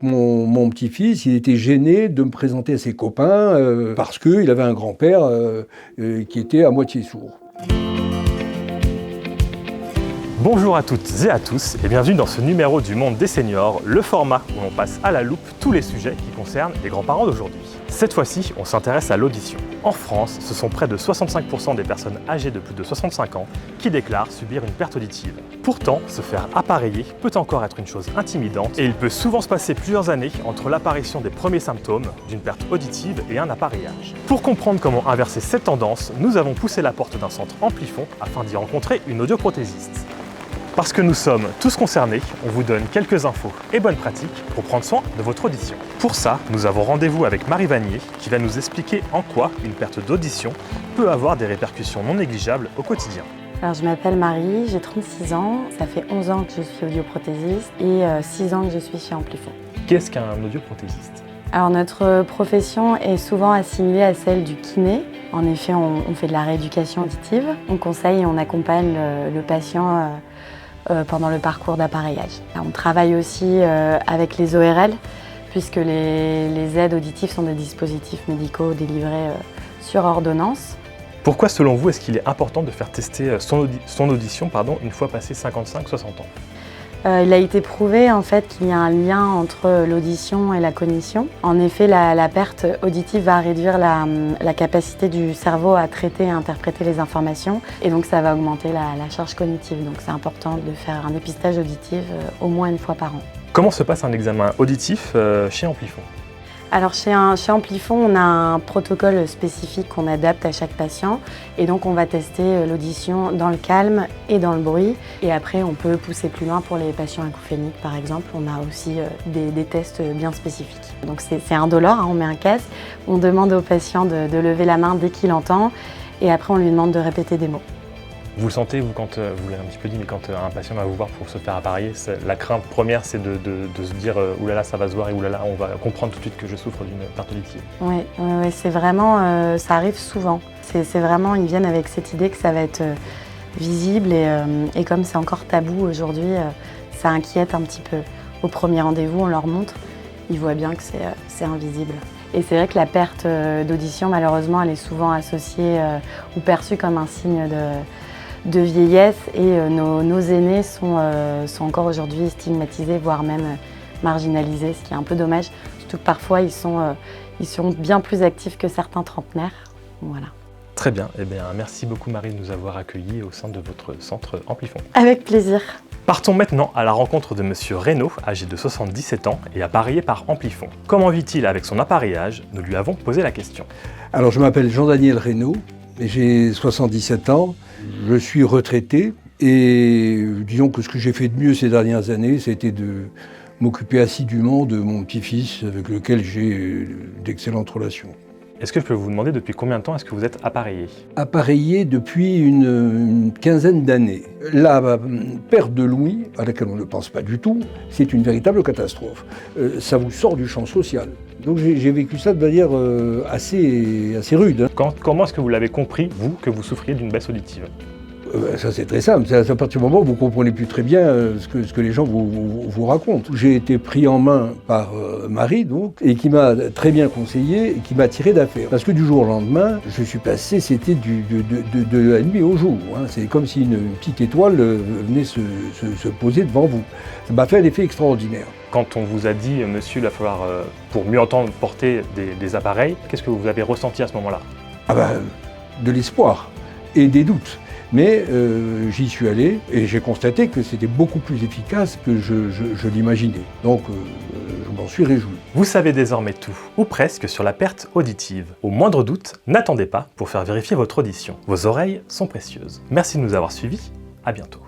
Mon petit-fils, il était gêné de me présenter à ses copains parce qu'il avait un grand-père qui était à moitié sourd. Bonjour à toutes et à tous et bienvenue dans ce numéro du Monde des Seniors, le format où l'on passe à la loupe tous les sujets qui concernent les grands-parents d'aujourd'hui. Cette fois-ci, on s'intéresse à l'audition. En France, ce sont près de 65% des personnes âgées de plus de 65 ans qui déclarent subir une perte auditive. Pourtant, se faire appareiller peut encore être une chose intimidante et il peut souvent se passer plusieurs années entre l'apparition des premiers symptômes d'une perte auditive et un appareillage. Pour comprendre comment inverser cette tendance, nous avons poussé la porte d'un centre Amplifon afin d'y rencontrer une audioprothésiste. Parce que nous sommes tous concernés, on vous donne quelques infos et bonnes pratiques pour prendre soin de votre audition. Pour ça, nous avons rendez-vous avec Marie Vanier qui va nous expliquer en quoi une perte d'audition peut avoir des répercussions non négligeables au quotidien. Alors, je m'appelle Marie, j'ai 36 ans, ça fait 11 ans que je suis audioprothésiste et 6 ans que je suis chez Amplifon. Qu'est-ce qu'un audioprothésiste ? Alors, notre profession est souvent assimilée à celle du kiné. En effet, on fait de la rééducation auditive, on conseille et on accompagne le patient pendant le parcours d'appareillage. On travaille aussi avec les ORL, puisque les aides auditives sont des dispositifs médicaux délivrés sur ordonnance. Pourquoi, selon vous, est-ce qu'il est important de faire tester son audition une fois passé 55-60 ans ? Il a été prouvé en fait qu'il y a un lien entre l'audition et la cognition. En effet, la perte auditive va réduire la capacité du cerveau à traiter et interpréter les informations et donc ça va augmenter la charge cognitive. Donc c'est important de faire un dépistage auditif au moins une fois par an. Comment se passe un examen auditif chez Amplifon ? Alors chez Amplifon, on a un protocole spécifique qu'on adapte à chaque patient et donc on va tester l'audition dans le calme et dans le bruit et après on peut pousser plus loin pour les patients acouphéniques par exemple. On a aussi des tests bien spécifiques. Donc c'est indolore, on met un casque, on demande au patient de lever la main dès qu'il entend et après on lui demande de répéter des mots. Vous le sentez, vous, quand vous l'avez un petit peu dit, mais quand un patient va vous voir pour se faire appareiller, la crainte première, c'est de se dire « oulala, ça va se voir » et « oulala, on va comprendre tout de suite que je souffre d'une perte auditive ». Oui, c'est vraiment, ça arrive souvent. C'est vraiment, ils viennent avec cette idée que ça va être visible et comme c'est encore tabou aujourd'hui, ça inquiète un petit peu. Au premier rendez-vous, on leur montre, ils voient bien que c'est invisible. Et c'est vrai que la perte d'audition, malheureusement, elle est souvent associée ou perçue comme un signe de vieillesse et nos aînés sont encore aujourd'hui stigmatisés, voire même marginalisés, ce qui est un peu dommage, surtout que parfois ils sont bien plus actifs que certains trentenaires. Voilà. Très bien, merci beaucoup Marie de nous avoir accueillis au sein de votre centre Amplifon. Avec plaisir. Partons maintenant à la rencontre de Monsieur Reynaud, âgé de 77 ans et appareillé par Amplifon. Comment vit-il avec son appareillage ? Nous lui avons posé la question. Alors je m'appelle Jean-Daniel Reynaud, j'ai 77 ans, je suis retraité et disons que ce que j'ai fait de mieux ces dernières années, c'était de m'occuper assidûment de mon petit-fils avec lequel j'ai d'excellentes relations. Est-ce que je peux vous demander depuis combien de temps est-ce que vous êtes appareillé ? Appareillé depuis une quinzaine d'années. La perte de l'ouïe, à laquelle on ne pense pas du tout, c'est une véritable catastrophe. Ça vous sort du champ social. Donc j'ai vécu ça de manière assez rude. Comment est-ce que vous l'avez compris, vous, que vous souffriez d'une baisse auditive ? Ça c'est très simple, c'est à partir du moment où vous ne comprenez plus très bien ce que les gens vous racontent. J'ai été pris en main par Marie, donc, et qui m'a très bien conseillé, et qui m'a tiré d'affaire. Parce que du jour au lendemain, je suis passé, c'était de la nuit au jour. Hein. C'est comme si une petite étoile venait se poser devant vous. Ça m'a fait un effet extraordinaire. Quand on vous a dit, monsieur, il va falloir, pour mieux entendre, porter des appareils, qu'est-ce que vous avez ressenti à ce moment-là ? De l'espoir et des doutes. Mais j'y suis allé et j'ai constaté que c'était beaucoup plus efficace que je l'imaginais. Donc je m'en suis réjoui. Vous savez désormais tout, ou presque, sur la perte auditive. Au moindre doute, n'attendez pas pour faire vérifier votre audition. Vos oreilles sont précieuses. Merci de nous avoir suivis, à bientôt.